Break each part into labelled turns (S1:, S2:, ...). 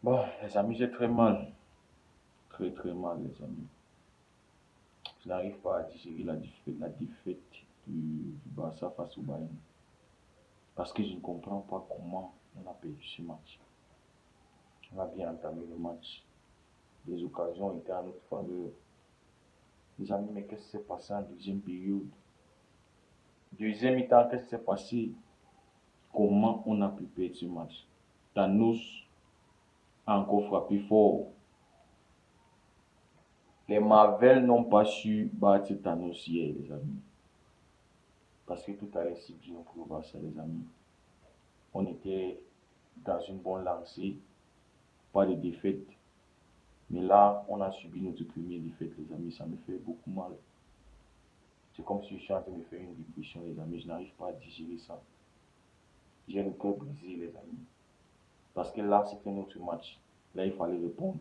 S1: Bon, les amis, j'ai très mal. Très très mal, les amis. Je n'arrive pas à digérer la défaite du Barça face au Bayern. Parce que je ne comprends pas comment on a perdu ce match. On a bien entamé le match. Les occasions étaient à notre faveur. Les amis, mais qu'est-ce qui s'est passé en deuxième période? Deuxième mi-temps, qu'est-ce qui s'est passé? Comment on a pu perdre ce match? Thanos a encore frappé fort. Les Marvel n'ont pas su battre Thanos hier, les amis. Parce que tout allait si bien pour le Barça, les amis. On était dans une bonne lancée, pas de défaite. Mais là, on a subi notre première défaite, les amis. Ça me fait beaucoup mal. C'est comme si je suis en train de faire une dépression, les amis. Je n'arrive pas à digérer ça. J'ai le cœur brisé, les amis. Parce que là, c'était notre match. Là, il fallait répondre.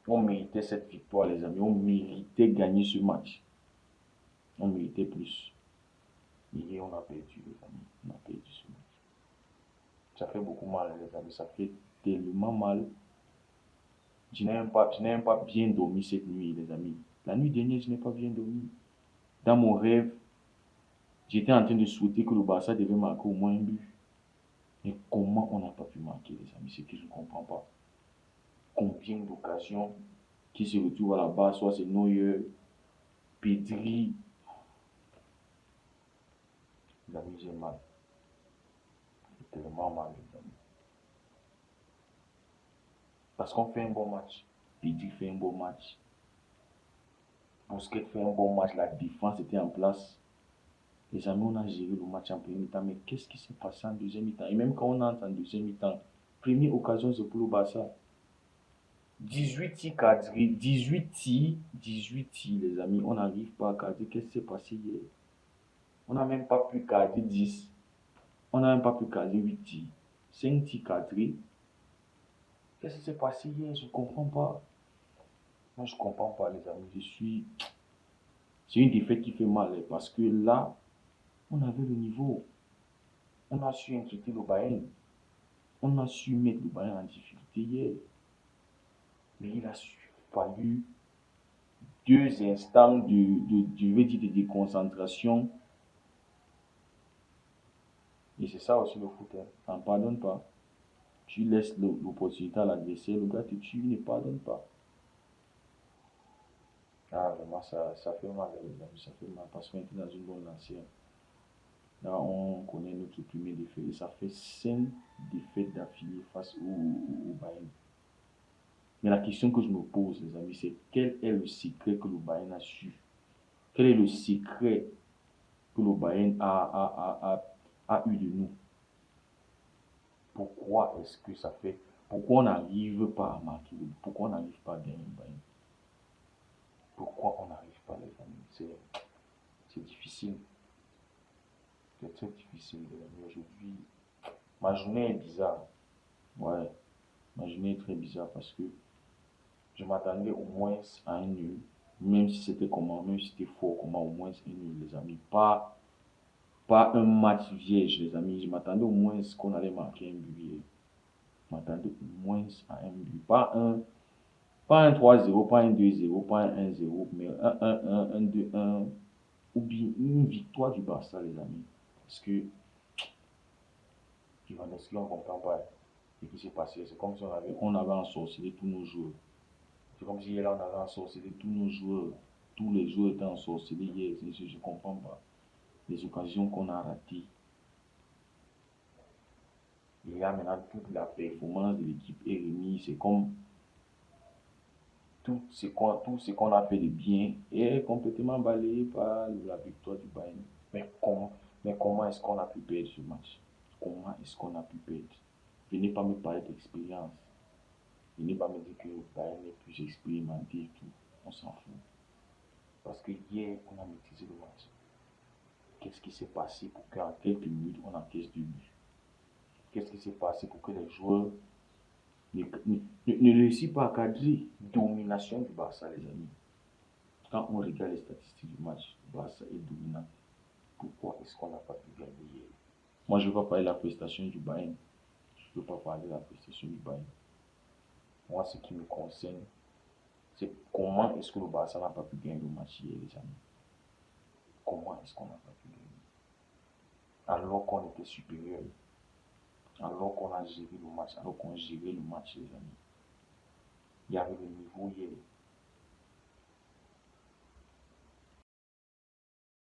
S1: On méritait cette victoire, les amis. On méritait gagner ce match. On méritait plus. Hier, on a perdu, les amis. On a perdu ce match. Ça fait beaucoup mal, les amis. Ça fait tellement mal. Je n'ai même pas bien dormi cette nuit, les amis. La nuit dernière, je n'ai pas bien dormi. Dans mon rêve, j'étais en train de souhaiter que le Barça devait marquer au moins un but. Mais comment on n'a pas pu marquer, les amis? C'est que je ne comprends pas. Combien d'occasions qui se retrouvent à la base, soit c'est Neuer, Pedri. Les amis, j'ai mal. J'ai tellement mal, les amis. Parce qu'on fait un bon match. Pedri fait un bon match. Busquets fait un bon match. La défense était en place. Les amis, on a géré le match en premier mi-temps. Mais qu'est-ce qui s'est passé en deuxième mi-temps? Et même quand on entre en deuxième mi-temps, première occasion, c'est pour le Barça. 18 tirs cadrés, 18 tirs, les amis. On n'arrive pas à cadrer. Qu'est-ce qui s'est passé hier? On n'a même pas pu cadrer 10. On n'a même pas pu cadrer 8 tirs. 5 tirs cadrés. Qu'est-ce qui s'est passé hier? Je ne comprends pas. Moi, je ne comprends pas, les amis. C'est une défaite qui fait mal. Parce que là, on avait le niveau. On a su inquiéter le Bayern. On a su mettre le Bayern en difficulté hier. Mais il a fallu 2 instants de déconcentration. Et c'est ça aussi le foot. On ne pardonne pas. Tu laisses l'opportunité à l'adversaire, le gars te tue, il ne pardonne pas. Ah, vraiment, ça fait mal, les amis, ça fait mal parce qu'on était dans une bonne lancée. Là, on connaît notre premier défaite et ça fait 5 défaites d'affilée face au Bayern. Mais la question que je me pose, les amis, c'est quel est le secret que le Bayern a su? Quel est le secret que le Bayern a eu de nous? Pourquoi est-ce que ça fait? Pourquoi on n'arrive pas à marquer? Pourquoi on n'arrive pas à gagner le Bayern? Pourquoi on n'arrive pas, les amis? C'est difficile. C'est très difficile, les amis. Aujourd'hui, ma journée est bizarre. Ouais, ma journée est très bizarre parce que je m'attendais au moins à un nul. Même si c'était comment, même si c'était fort comment, au moins un nul, les amis. Pas un match vierge, les amis. Je m'attendais au moins qu'on allait marquer un but. Je m'attendais au moins à un but. Pas un 3-0, pas un 2-0, pas un 1-0, mais un 1-1, un 2-1, ou bien une victoire du Barça, les amis. Parce que Lewandowski, on ne comprend pas ce qui s'est passé. C'est comme si on avait ensorcelé tous nos joueurs. C'est comme si hier, là, on avait ensorcelé tous nos joueurs. Tous les joueurs étaient ensorcelés hier. Je ne comprends pas. Les occasions qu'on a ratées. Et là, maintenant, toute la performance de l'équipe est remise. C'est comme tout ce qu'on a fait de bien est complètement balayé par la victoire du Bayern. Mais comment est-ce qu'on a pu perdre ce match? Comment est-ce qu'on a pu perdre? Venez pas me parler d'expérience. Venez pas me dire que le Bayern est plus expérimenté et tout. On s'en fout. Parce que hier, on a maîtrisé le match. Qu'est-ce qui s'est passé pour qu'en quelques minutes, on encaisse 2 buts? Qu'est-ce qui s'est passé pour que les joueurs ne réussissent pas à cadrer? Domination du Barça, les amis. Quand on regarde les statistiques du match, le Barça est dominant. Pourquoi est-ce qu'on n'a pas pu gagner hier? Moi, je ne vais pas parler de la prestation du Bayern. je ne peux pas parler de la prestation du Bayern. Moi, ce qui me concerne, c'est comment est-ce que le Barça n'a pas pu gagner le match hier, les amis. Comment est-ce qu'on n'a pas pu gagner? Alors qu'on était supérieur, alors qu'on a géré le match, alors qu'on gérait le match, les amis. Il y avait le niveau hier.